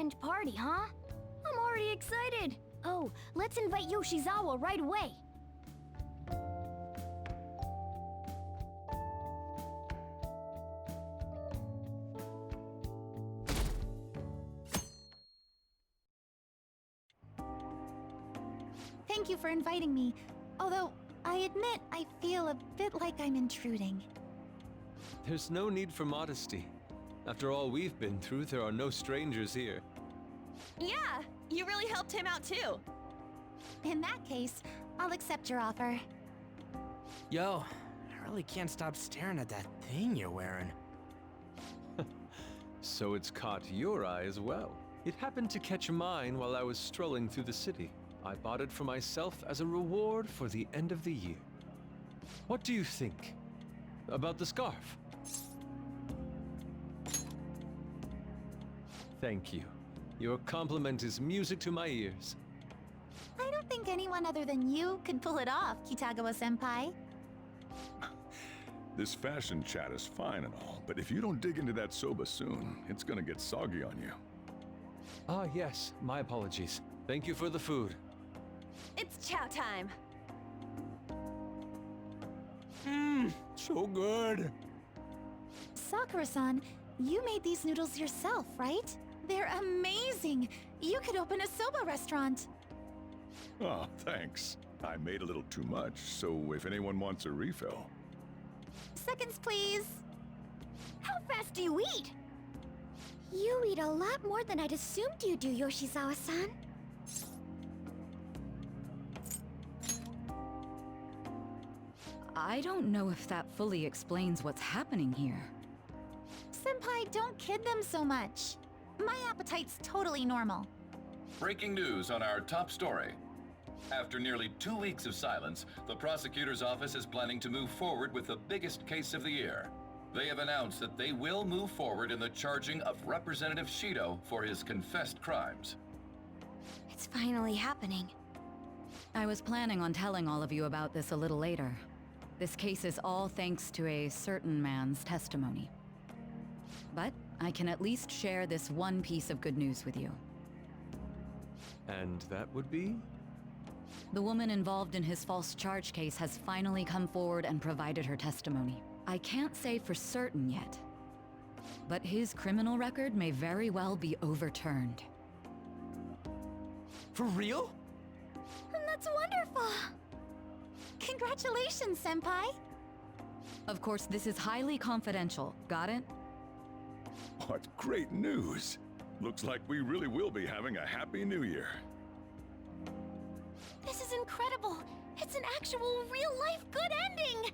year-end party, huh? I'm already excited. Oh, let's invite Yoshizawa right away. Thank you for inviting me. Although, I admit I feel a bit like I'm intruding. There's no need for modesty. After all we've been through, there are no strangers here. Yeah, you really helped him out too. In that case, I'll accept your offer. Yo, I really can't stop staring at that thing you're wearing. So it's caught your eye as well. It happened to catch mine while I was strolling through the city. I bought it for myself as a reward for the end of the year. What do you think about the scarf? Thank you. Your compliment is music to my ears. I don't think anyone other than you could pull it off, Kitagawa-senpai. This fashion chat is fine and all, but if you don't dig into that soba soon, it's gonna get soggy on you. Ah, yes. My apologies. Thank you for the food. It's chow time. So good. Sakura-san, you made these noodles yourself, right? They're amazing! You could open a soba restaurant! Oh, thanks. I made a little too much, so if anyone wants a refill. Seconds, please! How fast do you eat? You eat a lot more than I'd assumed you do, Yoshizawa-san. I don't know if that fully explains what's happening here. Senpai, don't kid them so much. My appetite's totally normal. Breaking news on our top story. After nearly 2 weeks of silence, the prosecutor's office is planning to move forward with the biggest case of the year. They have announced that they will move forward in the charging of Representative Shido for his confessed crimes. It's finally happening. I was planning on telling all of you about this a little later. This case is all thanks to a certain man's testimony. But I can at least share this one piece of good news with you. And that would be? The woman involved in his false charge case has finally come forward and provided her testimony. I can't say for certain yet, but his criminal record may very well be overturned. For real? And that's wonderful! Congratulations, Senpai! Of course, this is highly confidential. Got it? What great news! Looks like we really will be having a happy new year. This is incredible! It's an actual real-life good ending!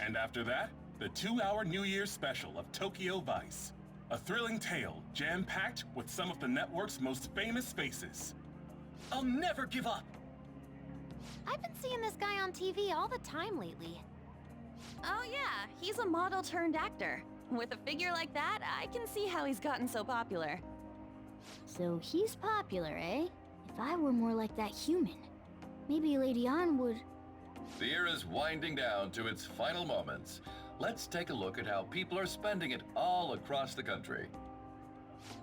And after that, the 2-hour New Year's special of Tokyo Vice. A thrilling tale, jam-packed with some of the network's most famous faces. I'll never give up! I've been seeing this guy on TV all the time lately. Oh yeah, he's a model turned actor. With a figure like that, I can see how he's gotten so popular. So he's popular, eh? If I were more like that human, maybe Lady Ann would... The year is winding down to its final moments. Let's take a look at how people are spending it all across the country.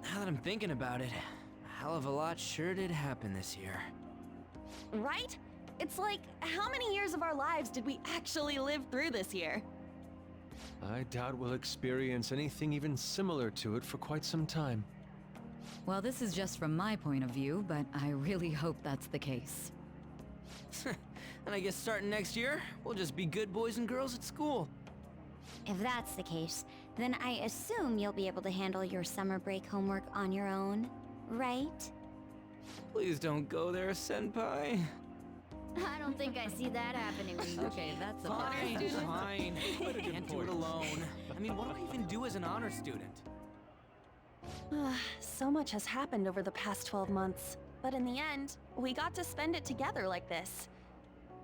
Now that I'm thinking about it, a hell of a lot sure did happen this year. Right? It's like, how many years of our lives did we actually live through this year? I doubt we'll experience anything even similar to it for quite some time. Well, this is just from my point of view, but I really hope that's the case. And I guess starting next year, we'll just be good boys and girls at school. If that's the case, then I assume you'll be able to handle your summer break homework on your own, right? Please don't go there, Senpai. I don't think I see that happening. Okay, that's a Fine, fine. Can't do it alone. I mean, what do I even do as an honor student? So much has happened over the past 12 months, but in the end, we got to spend it together like this.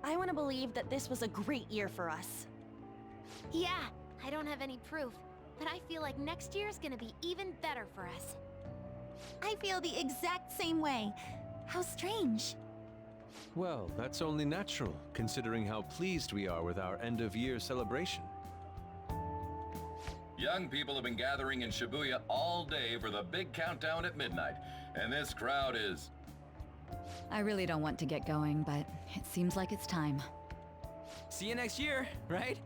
I want to believe that this was a great year for us. Yeah, I don't have any proof, but I feel like next year's gonna be even better for us. I feel the exact same way. How strange. Well, that's only natural, considering how pleased we are with our end-of-year celebration. Young people have been gathering in Shibuya all day for the big countdown at midnight. And this crowd is... I really don't want to get going, but it seems like it's time. See you next year, right?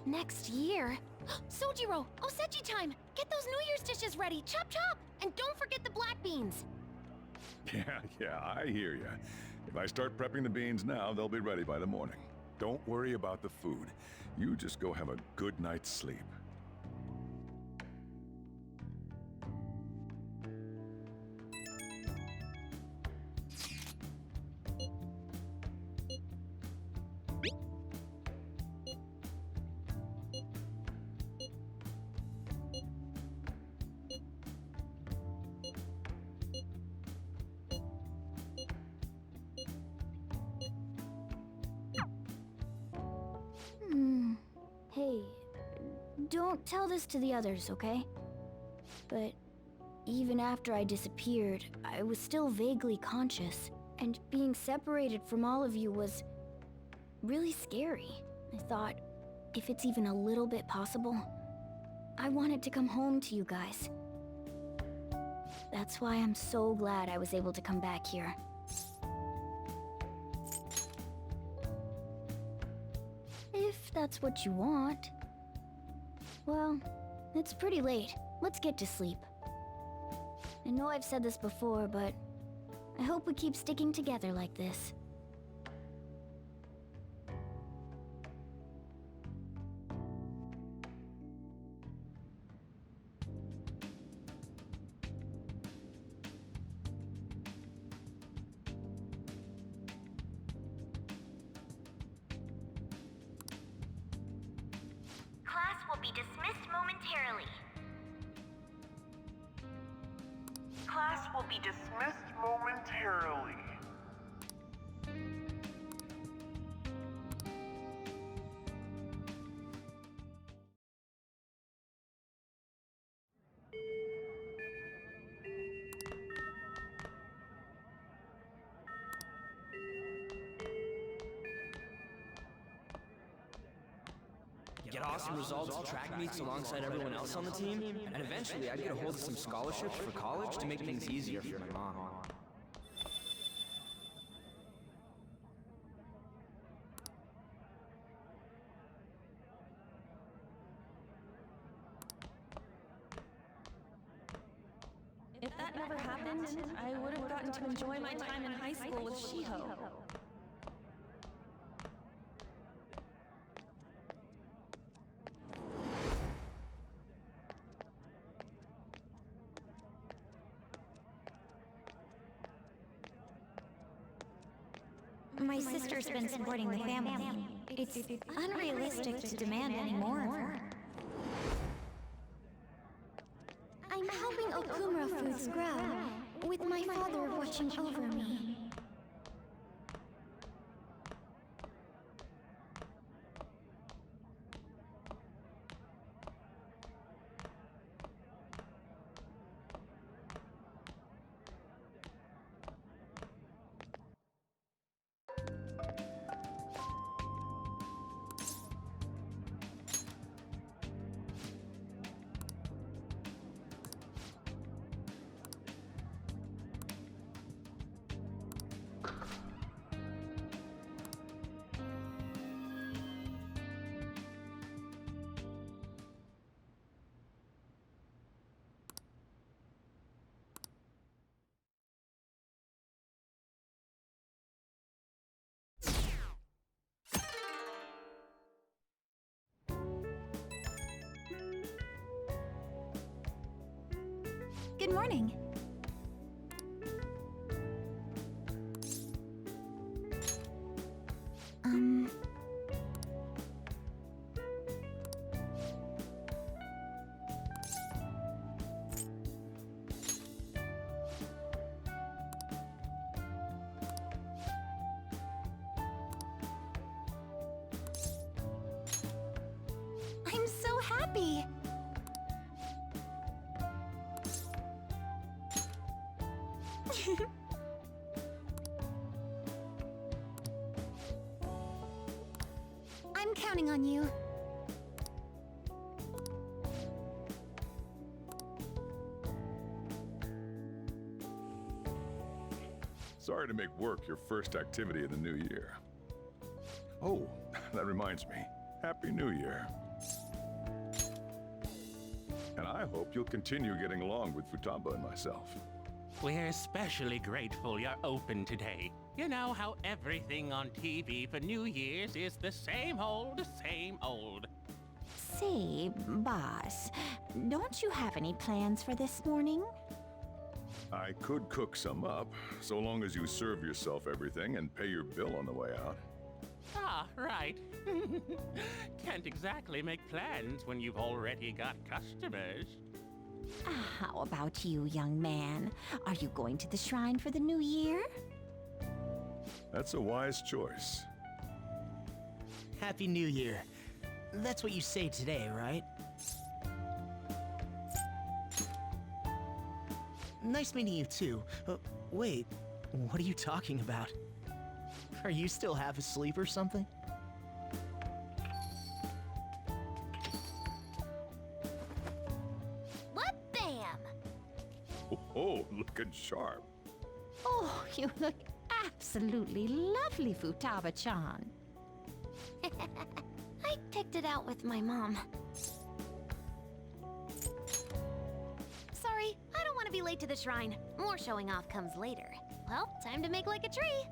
Next year? Sojiro! Osechi time! Get those New Year's dishes ready! Chop chop! And don't forget the black beans! Yeah, I hear ya. If I start prepping the beans now, they'll be ready by the morning. Don't worry about the food. You just go have a good night's sleep. Hey, don't tell this to the others, okay? But even after I disappeared, I was still vaguely conscious, and being separated from all of you was really scary. I thought, if it's even a little bit possible, I wanted to come home to you guys. That's why I'm so glad I was able to come back here. If that's what you want. Well, it's pretty late. Let's get to sleep. I know I've said this before, but I hope we keep sticking together like this. Class will be dismissed momentarily. Class will be dismissed momentarily. Get awesome results at track meets alongside everyone else on the team, and eventually I'd get a hold of some scholarships for college to make things easier for my mom. If that never happened, I would have gotten to enjoy my time in high school with Shiho. My sister's been supporting the family. It's unrealistic to demand any more of her. I'm helping Okumura Foods grow, with my father watching over me. Good morning. I'm so happy. I'm counting on you. Sorry to make work your first activity of the new year. Oh, that reminds me. Happy New Year. And I hope you'll continue getting along with Futaba and myself. We're especially grateful you're open today. You know how everything on TV for New Year's is the same old, same old. Say, boss, don't you have any plans for this morning? I could cook some up, so long as you serve yourself everything and pay your bill on the way out. Ah, right. Can't exactly make plans when you've already got customers. How about you, young man? Are you going to the shrine for the new year? That's a wise choice. Happy New Year. That's what you say today, right? Nice meeting you too. Wait, what are you talking about? Are you still half asleep or something? What bam? Oh, looking sharp. Oh, you look absolutely lovely, Futaba-chan. I picked it out with my mom. Sorry, I don't want to be late to the shrine. More showing off comes later. Well, time to make like a tree.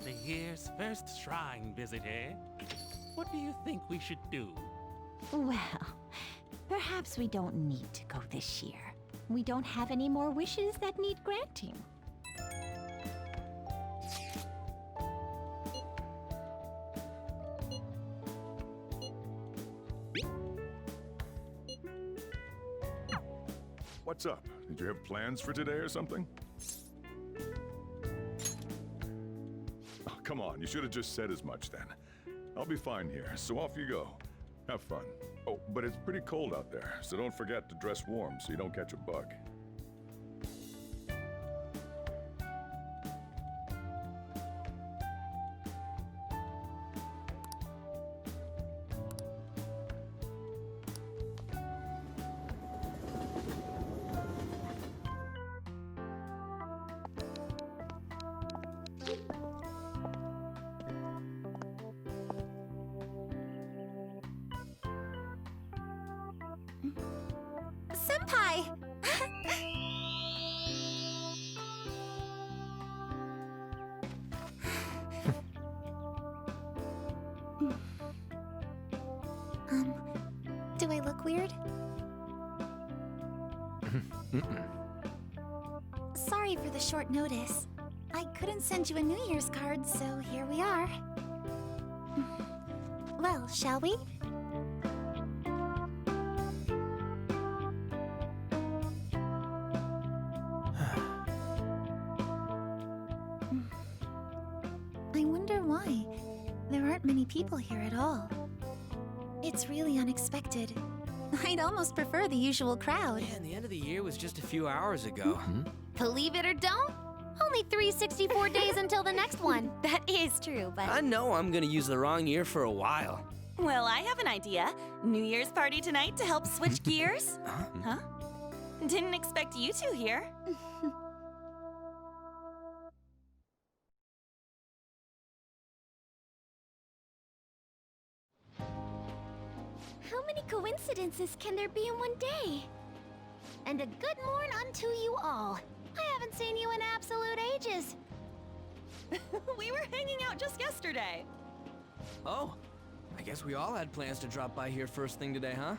The year's first shrine visit, eh? What do you think we should do? Well, perhaps we don't need to go this year. We don't have any more wishes that need granting. What's up? Did you have plans for today or something? Oh, come on, you should have just said as much then. I'll be fine here, so off you go. Have fun. Oh, but it's pretty cold out there, so don't forget to dress warm so you don't catch a bug. Senpai! Do I look weird? Sorry for the short notice. I couldn't send you a New Year's card, so here we are. Well, shall we? I wonder why. There aren't many people here at all. It's really unexpected. I'd almost prefer the usual crowd. Man, the end of the year was just a few hours ago. Believe it or don't, only 364 days until the next one. That is true, but... I know I'm gonna use the wrong year for a while. Well, I have an idea. New Year's party tonight to help switch gears? Huh? Didn't expect you two here. How many coincidences can there be in one day? And a good morn unto you all. I haven't seen you in absolute ages. We were hanging out just yesterday. Oh, I guess we all had plans to drop by here first thing today, huh?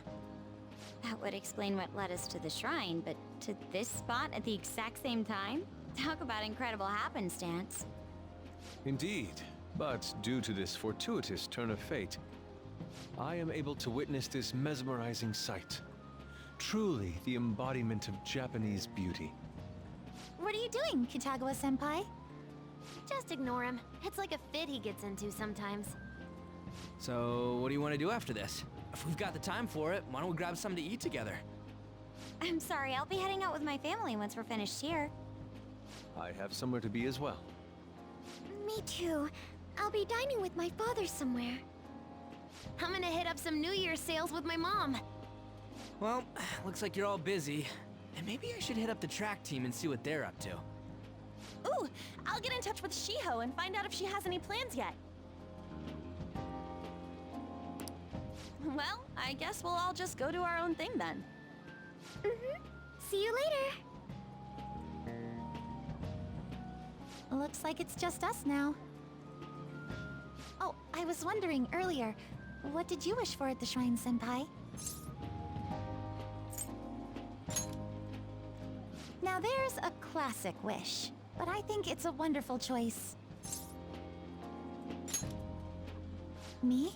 That would explain what led us to the shrine, but to this spot at the exact same time? Talk about incredible happenstance. Indeed, but due to this fortuitous turn of fate, I am able to witness this mesmerizing sight. Truly the embodiment of Japanese beauty. What are you doing, Kitagawa-senpai? Just ignore him. It's like a fit he gets into sometimes. So, what do you want to do after this? If we've got the time for it, why don't we grab something to eat together? I'm sorry, I'll be heading out with my family once we're finished here. I have somewhere to be as well. Me too. I'll be dining with my father somewhere. I'm gonna hit up some New Year's sales with my mom. Well, looks like you're all busy. And maybe I should hit up the track team and see what they're up to. Ooh, I'll get in touch with Shiho and find out if she has any plans yet. Well, I guess we'll all just go do our own thing then. See you later. Looks like it's just us now. Oh, I was wondering earlier, what did you wish for at the shrine, Senpai? Now there's a classic wish, but I think it's a wonderful choice. Me?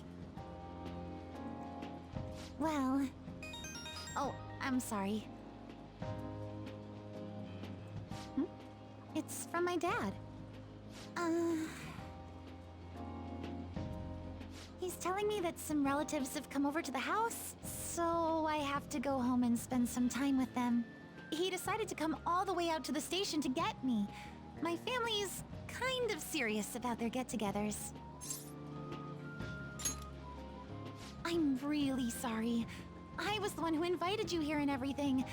Well... Oh, I'm sorry. It's from my dad. He's telling me that some relatives have come over to the house, so I have to go home and spend some time with them. He decided to come all the way out to the station to get me. My family's kind of serious about their get-togethers. I'm really sorry. I was the one who invited you here and everything.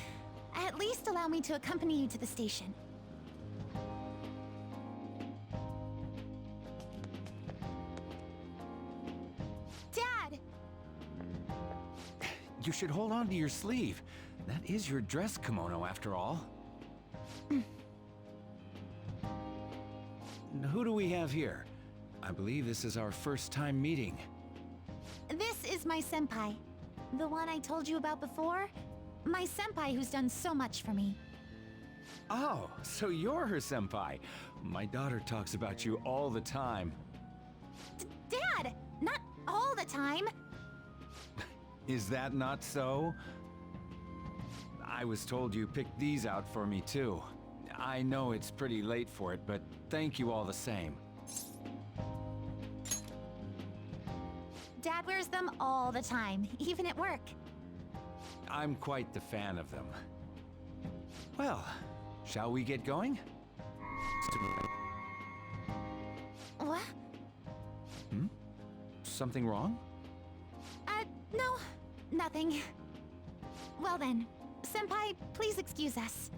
At least allow me to accompany you to the station. Dad! You should hold on to your sleeve. That is your dress kimono, after all. Who do we have here? I believe this is our first time meeting. This is my senpai. The one I told you about before. My senpai who's done so much for me. Oh, so you're her senpai. My daughter talks about you all the time. Dad! Not all the time! Is that not so? I was told you picked these out for me too. I know it's pretty late for it, but thank you all the same. Dad wears them all the time, even at work. I'm quite the fan of them. Well, shall we get going? What? Something wrong? No, nothing. Well then, senpai, please excuse us.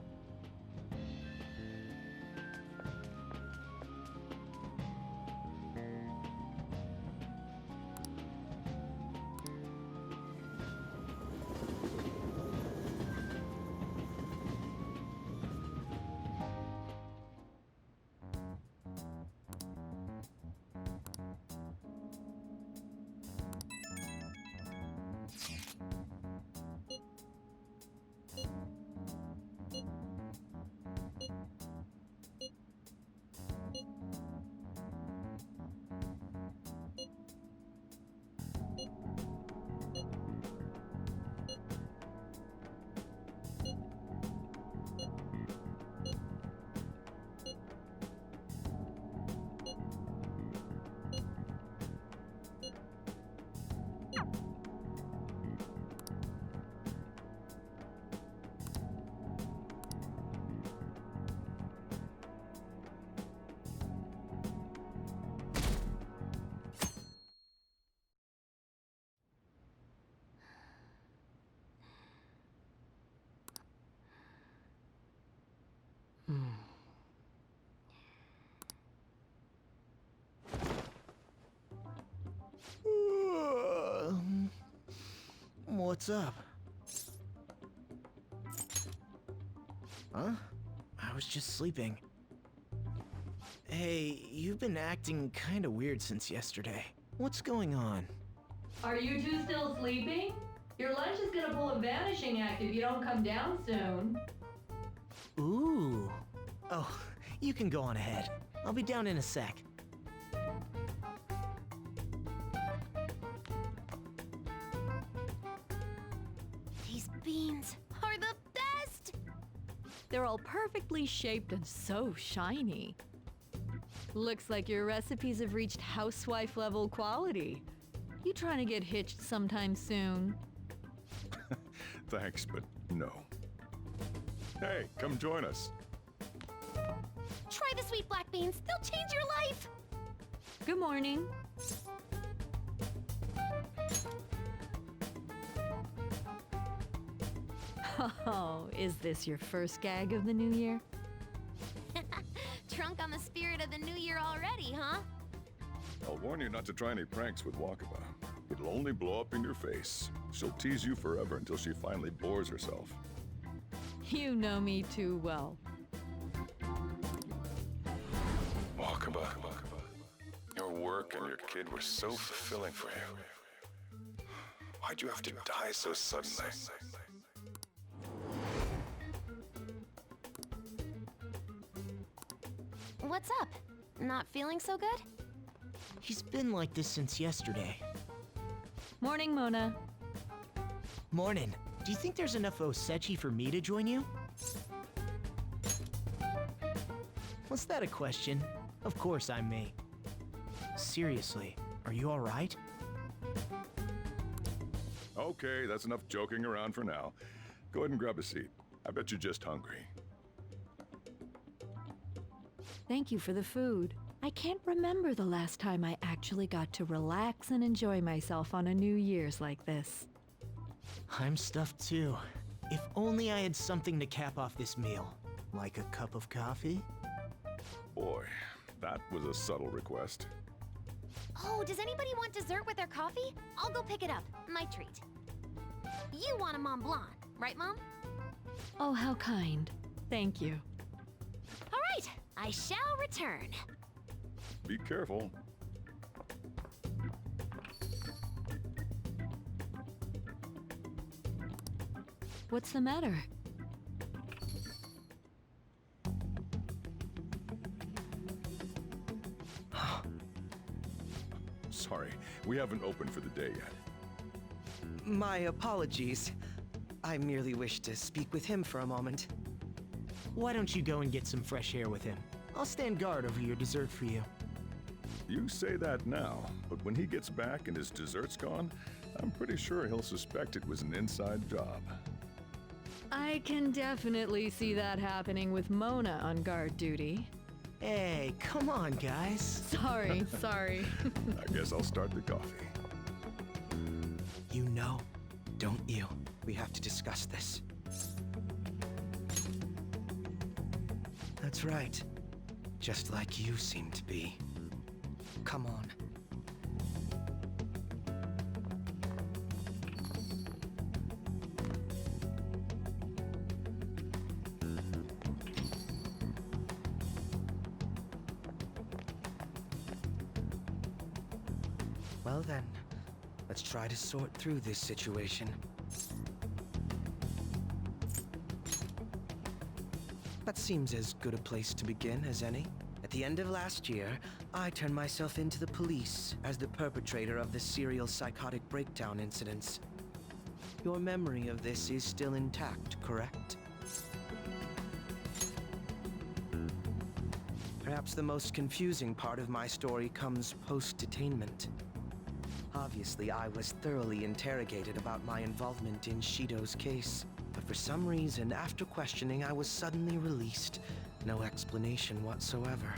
What's up? Huh? I was just sleeping. Hey, you've been acting kinda weird since yesterday. What's going on? Are you two still sleeping? Your lunch is gonna pull a vanishing act if you don't come down soon. Ooh. Oh, you can go on ahead. I'll be down in a sec. These beans are the best! They're all perfectly shaped and so shiny. Looks like your recipes have reached housewife level quality. You trying to get hitched sometime soon? Thanks, but no. Hey, come join us. Try the sweet black beans. They'll change your life! Good morning. Oh, is this your first gag of the new year? drunk on the spirit of the new year already, huh? I'll warn you not to try any pranks with Wakaba. It'll only blow up in your face. She'll tease you forever until she finally bores herself. You know me too well. Wakaba, your work and your kid were so fulfilling for you. Why'd you have to die so suddenly? What's up? Not feeling so good? He's been like this since yesterday. Morning, Mona. Morning. Do you think there's enough Osechi for me to join you? Was that a question? Of course I'm me. Seriously, are you alright? Okay, that's enough joking around for now. Go ahead and grab a seat. I bet you're just hungry. Thank you for the food. I can't remember the last time I actually got to relax and enjoy myself on a New Year's like this. I'm stuffed too. If only I had something to cap off this meal. Like a cup of coffee? Boy, that was a subtle request. Oh, does anybody want dessert with their coffee? I'll go pick it up. My treat. You want a Mont Blanc, right, Mom? Oh, how kind. Thank you. All right, I shall return. Be careful. What's the matter? Sorry, we haven't opened for the day yet. My apologies. I merely wish to speak with him for a moment. Why don't you go and get some fresh air with him? I'll stand guard over your dessert for you. You say that now, but when he gets back and his dessert's gone, I'm pretty sure he'll suspect it was an inside job. I can definitely see that happening with Mona on guard duty. Hey, come on, guys. Sorry, sorry. I guess I'll start the coffee. You know, don't you? We have to discuss this. That's right. Just like you seem to be. Come on. Well then, let's try to sort through this situation. That seems as good a place to begin as any. At the end of last year, I turned myself into the police as the perpetrator of the serial psychotic breakdown incidents. Your memory of this is still intact, correct? Perhaps the most confusing part of my story comes post-detainment. Obviously, I was thoroughly interrogated about my involvement in Shido's case, but for some reason, after questioning, I was suddenly released. No explanation whatsoever.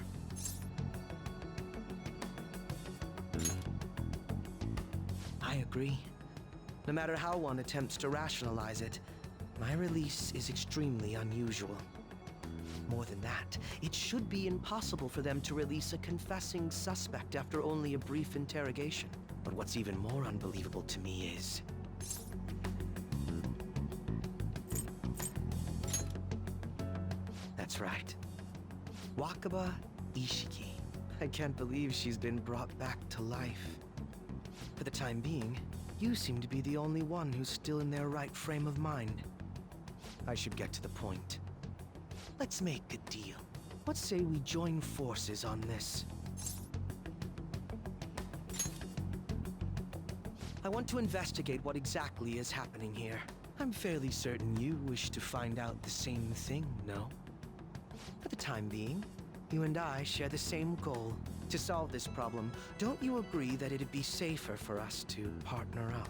I agree. No matter how one attempts to rationalize it, my release is extremely unusual. More than that, it should be impossible for them to release a confessing suspect after only a brief interrogation. But what's even more unbelievable to me is... That's right. Wakaba Ishiki. I can't believe she's been brought back to life. For the time being, you seem to be the only one who's still in their right frame of mind. I should get to the point. Let's make a deal. Let's say we join forces on this. I want to investigate what exactly is happening here. I'm fairly certain you wish to find out the same thing, no? For the time being, you and I share the same goal. To solve this problem, don't you agree that it'd be safer for us to partner up?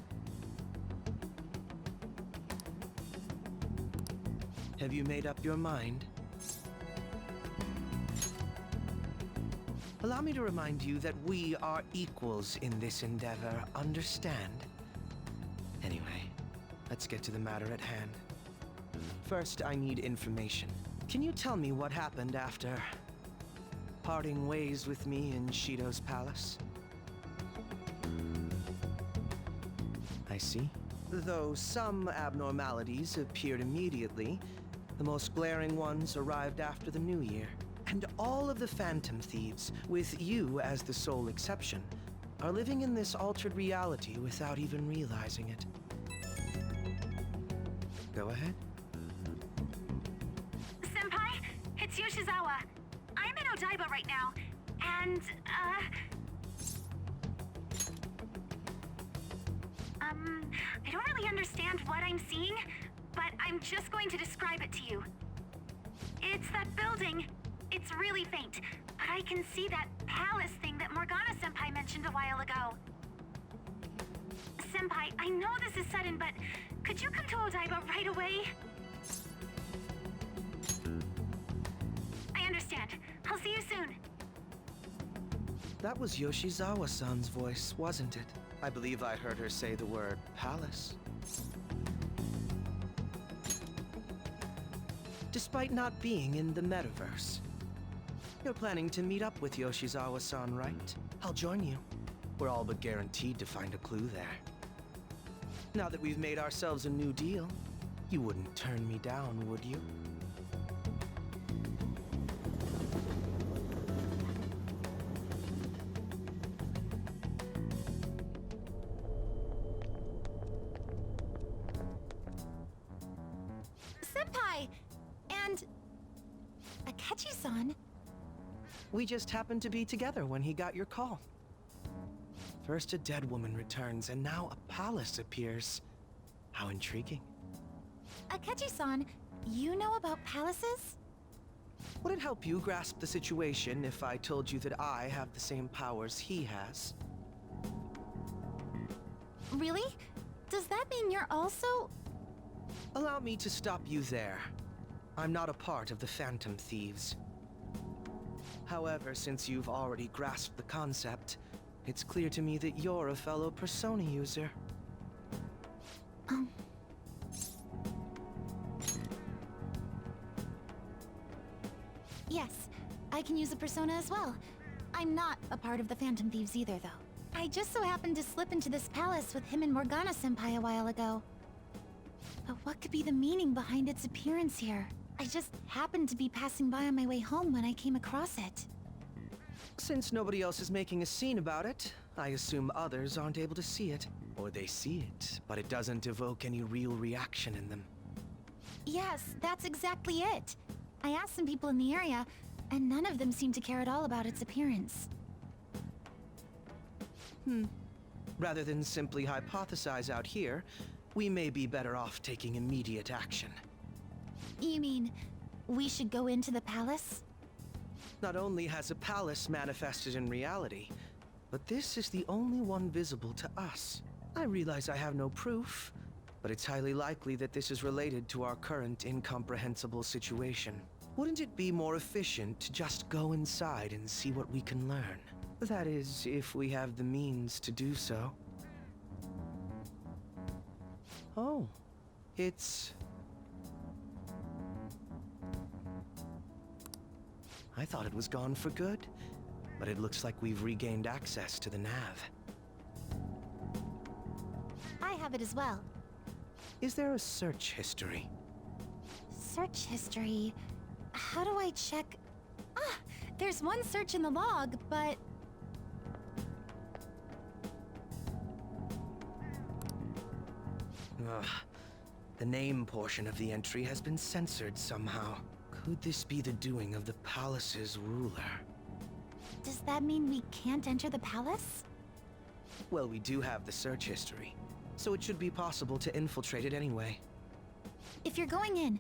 Have you made up your mind? Allow me to remind you that we are equals in this endeavor, understand? Anyway, let's get to the matter at hand. First, I need information. Can you tell me what happened after... parting ways with me in Shido's palace. I see. Though some abnormalities appeared immediately, the most glaring ones arrived after the New Year. And all of the Phantom Thieves, with you as the sole exception, are living in this altered reality without even realizing it. Go ahead. Senpai, it's Yoshizawa. I'm in Odaiba right now, and, I don't really understand what I'm seeing, but I'm just going to describe it to you. It's that building. It's really faint, but I can see that palace thing that Morgana-senpai mentioned a while ago. Senpai, I know this is sudden, but could you come to Odaiba right away? I understand. I'll see you soon. That was Yoshizawa-san's voice, wasn't it? I believe I heard her say the word palace. Despite not being in the metaverse. You're planning to meet up with Yoshizawa-san, right? I'll join you. We're all but guaranteed to find a clue there. Now that we've made ourselves a new deal, you wouldn't turn me down, would you? Senpai! And... Akechi-san? We just happened to be together when he got your call. First a dead woman returns, and now a palace appears. How intriguing. Akechi-san, you know about palaces? Would it help you grasp the situation if I told you that I have the same powers he has? Really? Does that mean you're also... Allow me to stop you there. I'm not a part of the Phantom Thieves. However, since you've already grasped the concept, it's clear to me that you're a fellow Persona user. Yes, I can use a Persona as well. I'm not a part of the Phantom Thieves either, though. I just so happened to slip into this palace with him and Morgana-senpai a while ago. But what could be the meaning behind its appearance here? I just happened to be passing by on my way home when I came across it. Since nobody else is making a scene about it, I assume others aren't able to see it. Or they see it, but it doesn't evoke any real reaction in them. Yes, that's exactly it. I asked some people in the area, and none of them seemed to care at all about its appearance. Rather than simply hypothesize out here, we may be better off taking immediate action. You mean, we should go into the palace? Not only has a palace manifested in reality, but this is the only one visible to us. I realize I have no proof, but it's highly likely that this is related to our current incomprehensible situation. Wouldn't it be more efficient to just go inside and see what we can learn? That is, if we have the means to do so. Oh, it's... I thought it was gone for good, but it looks like we've regained access to the nav. I have it as well. Is there a search history? Search history? How do I check? Ah, there's one search in the log, but... Ugh. The name portion of the entry has been censored somehow. Could this be the doing of the palace's ruler? Does that mean we can't enter the palace? Well, we do have the search history, so it should be possible to infiltrate it anyway. If you're going in,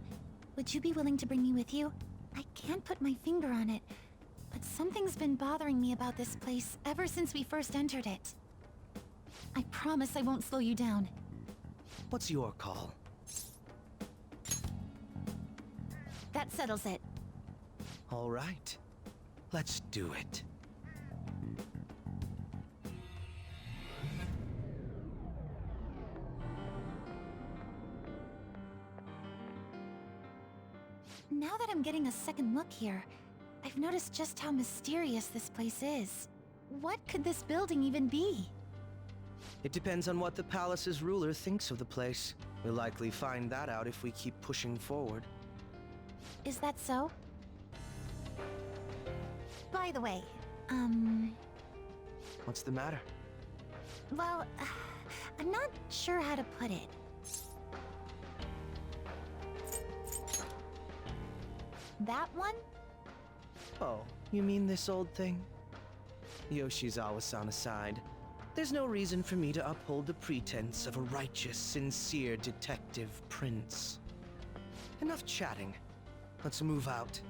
would you be willing to bring me with you? I can't put my finger on it, but something's been bothering me about this place ever since we first entered it. I promise I won't slow you down. What's your call? That settles it. All right. Let's do it. Now that I'm getting a second look here, I've noticed just how mysterious this place is. What could this building even be? It depends on what the palace's ruler thinks of the place. We'll likely find that out if we keep pushing forward. Is that so? By the way, What's the matter? well, I'm not sure how to put it. That one? Oh, you mean this old thing? Yoshizawa-san aside, there's no reason for me to uphold the pretense of a righteous, sincere detective prince. Enough chatting. Let's move out.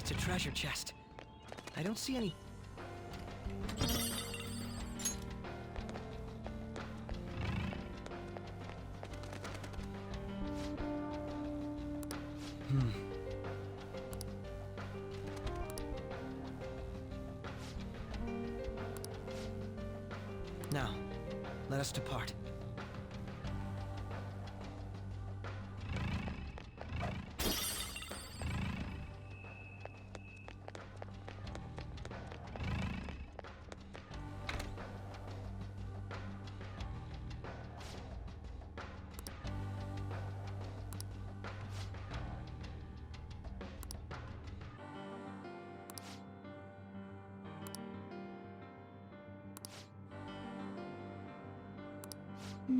It's a treasure chest. I don't see any... Now, let us depart. I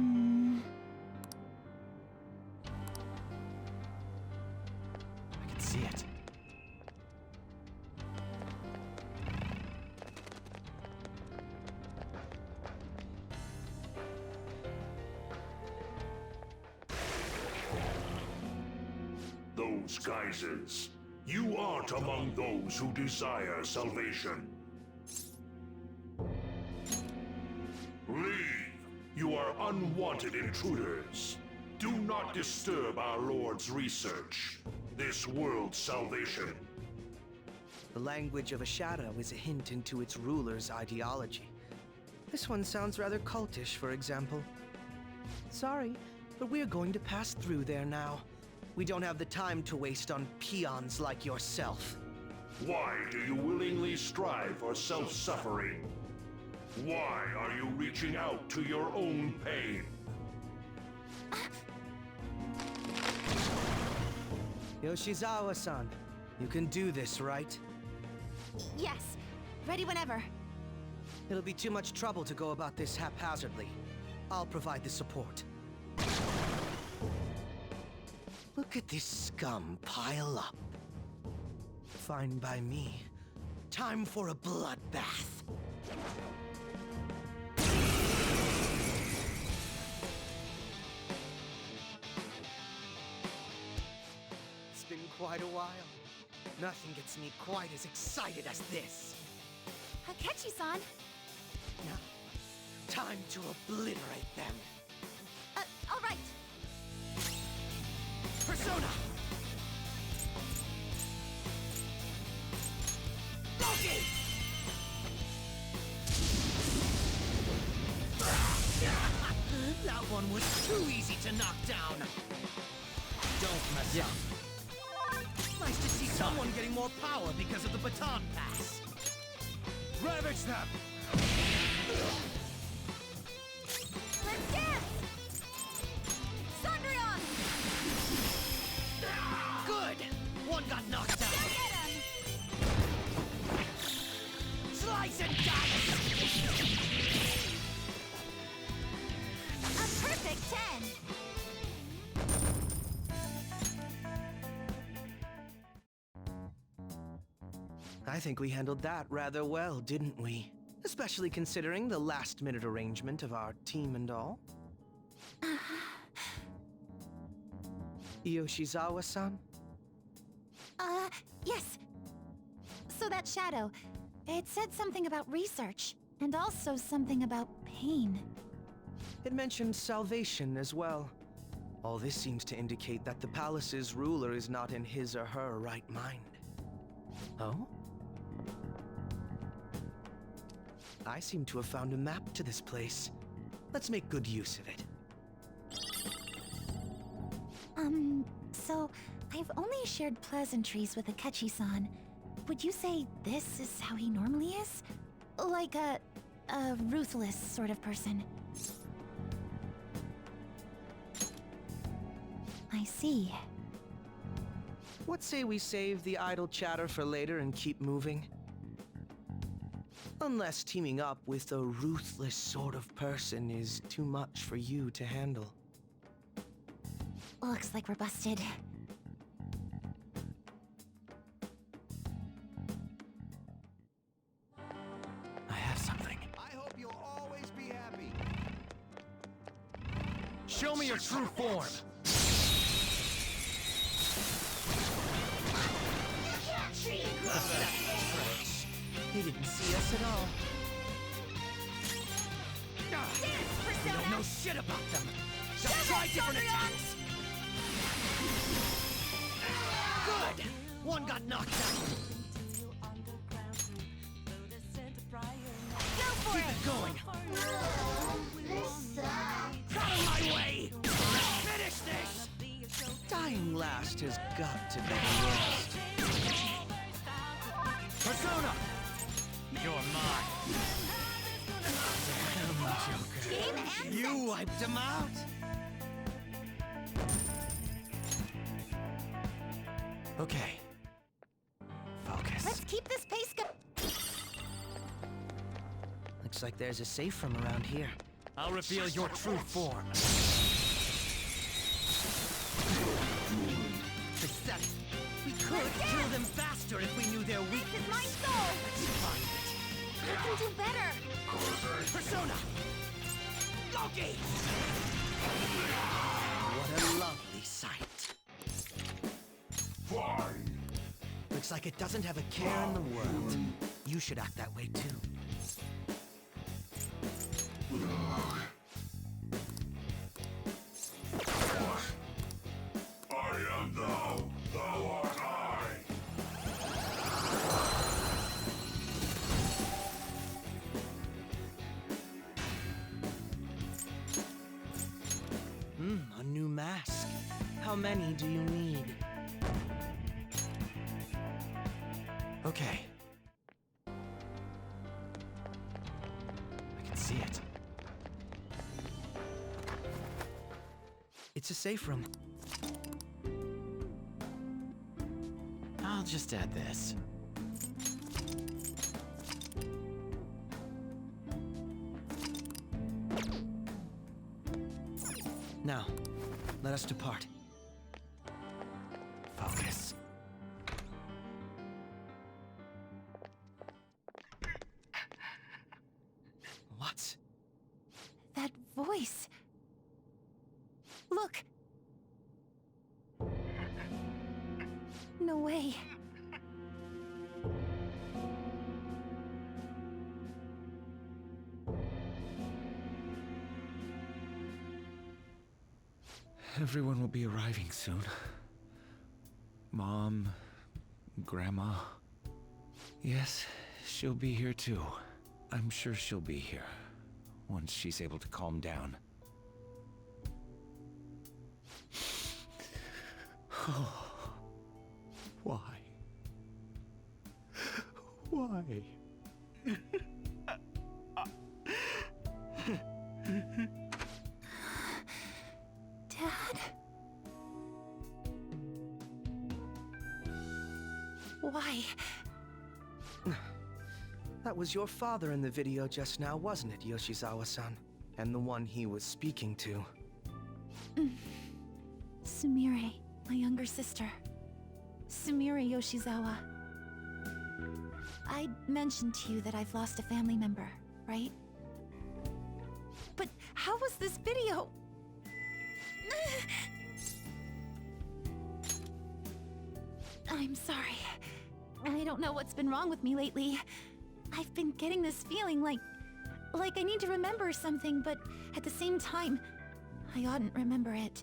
can see it. Those geysers. You aren't among those who desire salvation. Leave! You are unwanted intruders. Do not disturb our Lord's research. This world's salvation. The language of a shadow is a hint into its ruler's ideology. This one sounds rather cultish, for example. Sorry, but we're going to pass through there now. We don't have the time to waste on peons like yourself. Why do you willingly strive for self-suffering? Why are you reaching out to your own pain? Yoshizawa-san, you can do this, right? Yes, ready whenever. It'll be too much trouble to go about this haphazardly. I'll provide the support. Look at this scum pile up. Fine by me. Time for a bloodbath. It's been quite a while. Nothing gets me quite as excited as this. Akechi-san! Now, time to obliterate them. All right. Persona! Loki! That one was too easy to knock down. Don't mess up. Nice to see someone getting more power because of the baton pass. Ravage them! Let's dance! Sundreon! Good! One got knocked out. Go get him! Slice and dice! A perfect 10! I think we handled that rather well, didn't we? Especially considering the last-minute arrangement of our team and all. Yoshizawa-san? Yes. So that shadow, it said something about research, and also something about pain. It mentioned salvation as well. All this seems to indicate that the palace's ruler is not in his or her right mind. Oh? I seem to have found a map to this place. Let's make good use of it. So I've only shared pleasantries with Akechi-san. Would you say this is how he normally is? Like a ruthless sort of person? I see. What say we save the idle chatter for later and keep moving? Unless teaming up with a ruthless sort of person is too much for you to handle. Looks like we're busted. I have something. I hope you'll always be happy. Show me your true form! He didn't see us at all. You don't know shit about them. So try different attacks. Good! One got knocked out. Go for Keep it going. Out of my way! Finish this! Dying last has got to be the worst. Persona! You're mine. Damn, Joker. You wiped him out? Okay. Focus. Let's keep this pace Looks like there's a safe room around here. I'll reveal your true form. Pathetic. We could kill them faster if we knew their weakness. This is my soul! Let's find it. I can do better! Persona! Loki! What a lovely sight. Fine. Looks like it doesn't have a care in the world. You should act that way too. I am thou, thou art I. A new mask. How many do you need? Okay. I can see it. It's a safe room. I'll just add this. Now, let us depart. Focus. What? That voice. Look! No way. Everyone will be arriving soon. Mom, Grandma. Yes, she'll be here too. I'm sure she'll be here once she's able to calm down. Why? Why? Dad? Why? That was your father in the video just now, wasn't it, Yoshizawa-san? And the one he was speaking to. Sumire, my younger sister. Sumire Yoshizawa. I mentioned to you that I've lost a family member, right? But how was this video? I'm sorry. I don't know what's been wrong with me lately. I've been getting this feeling like I need to remember something, but at the same time, I oughtn't remember it.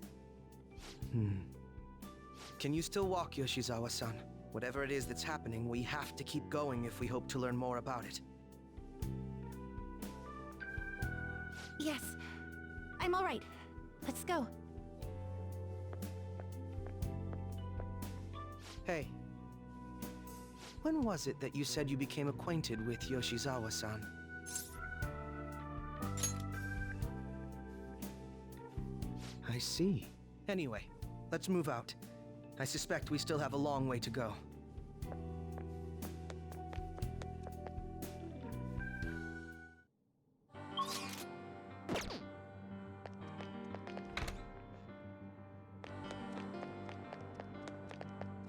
Can you still walk, Yoshizawa-san? Whatever it is that's happening, we have to keep going if we hope to learn more about it. Yes, I'm all right. Let's go. Hey. When was it that you said you became acquainted with Yoshizawa-san? I see. Anyway, let's move out. I suspect we still have a long way to go.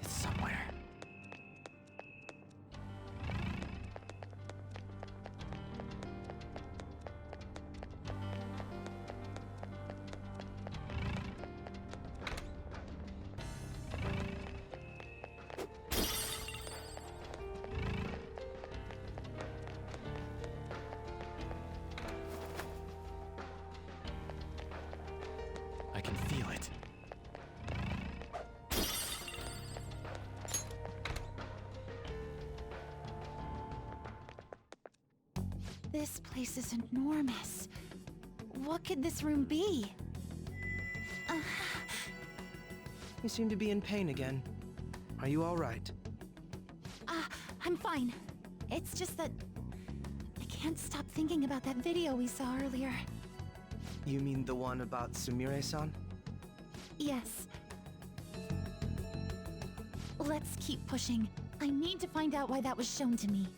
It's somewhere. I can feel it. This place is enormous. What could this room be? You seem to be in pain again. Are you all right? I'm fine. It's just that I can't stop thinking about that video we saw earlier. You mean the one about Sumire-san? Yes. Let's keep pushing. I need to find out why that was shown to me.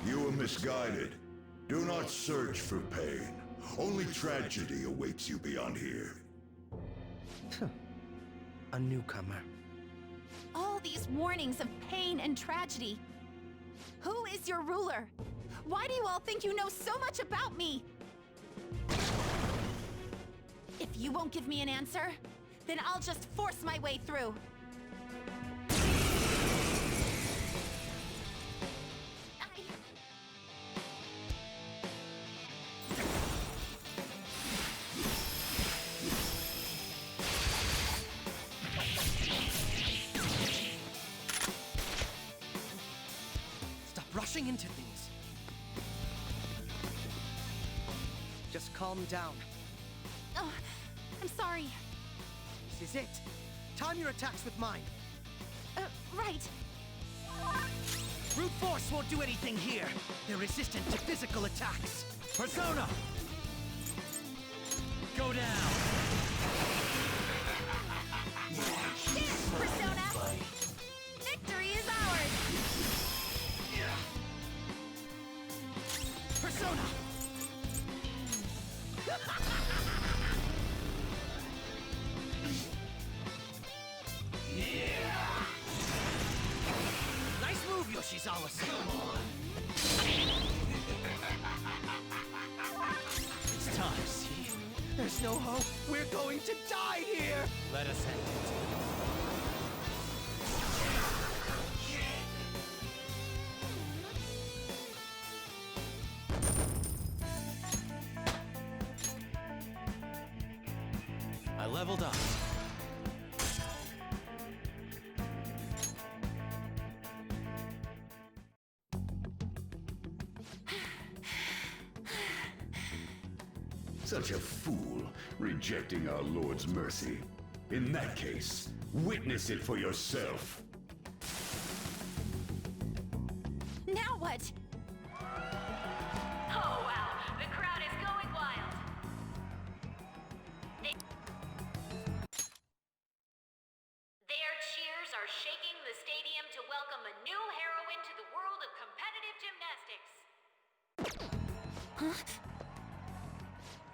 You are misguided. Do not search for pain. Only tragedy awaits you beyond here. A newcomer. All these warnings of pain and tragedy. Who is your ruler? Why do you all think you know so much about me? If you won't give me an answer, then I'll just force my way through. Rushing into things. Just calm down. Oh, I'm sorry. This is it. Time your attacks with mine. Right. Brute force won't do anything here. They're resistant to physical attacks. Persona! Go down! Here, Persona! Victory is ours! Persona! Nice move, Yoshizawa-san. Come on. It's time, see? There's no hope. We're going to die here. Let us end it. I leveled up. Such a fool, rejecting our Lord's mercy. In that case, witness it for yourself. Now what? Oh wow, the crowd is going wild. Their cheers are shaking the stadium to welcome a new heroine to the world of competitive gymnastics. Huh?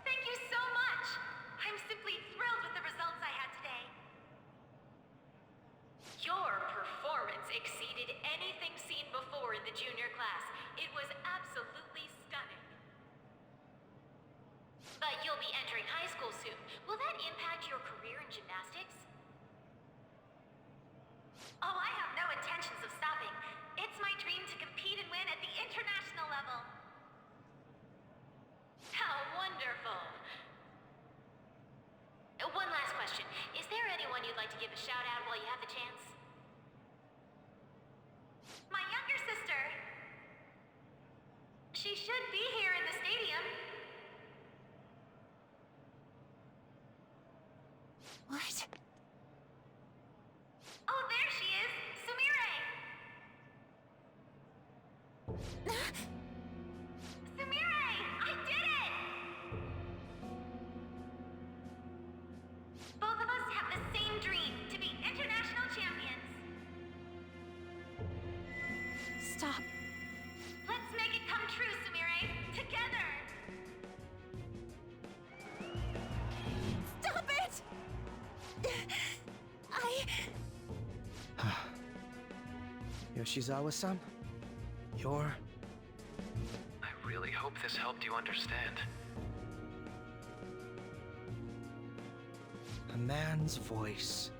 Thank you so much! I'm simply thrilled with the results I had today. Your performance exceeded anything seen before in the junior class. It was absolutely stunning. But you'll be entering high school soon. Will that impact your career in gymnastics? Oh, I have no intentions of stopping. It's my dream to compete and win at the international level. How wonderful! One last question. Is there anyone you'd like to give a shout out while you have the chance? My younger sister! She should be here in the stadium. What? Oh, there she is! Sumire! Sumire! I did it! Both of us have the same dream, to be international champions. Stop. Let's make it come true, Sumire! Together! Stop it! Yoshizawa-san, you're... I really hope this helped you understand. a man's voice.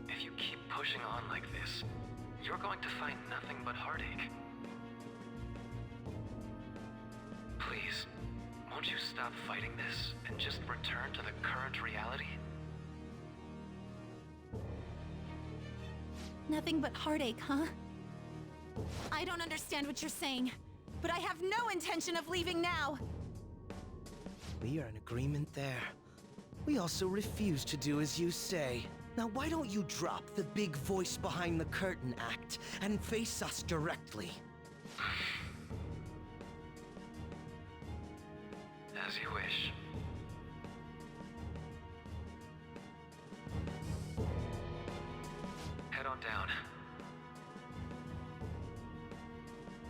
If you keep pushing on like this, you're going to find nothing but heartache. Please, won't you stop fighting this and just return to the current reality? Nothing but heartache, huh? I don't understand what you're saying, but I have no intention of leaving now! We are in agreement there. We also refuse to do as you say. Now why don't you drop the big voice behind the curtain act and face us directly? As you wish. Head on down.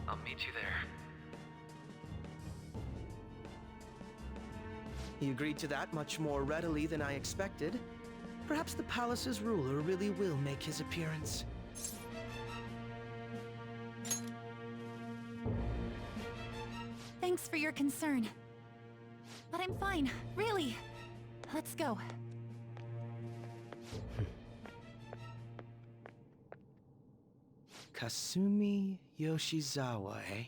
I'll meet you there. He agreed to that much more readily than I expected. Perhaps the palace's ruler really will make his appearance. Thanks for your concern. But I'm fine, really. Let's go. Kasumi Yoshizawa, eh?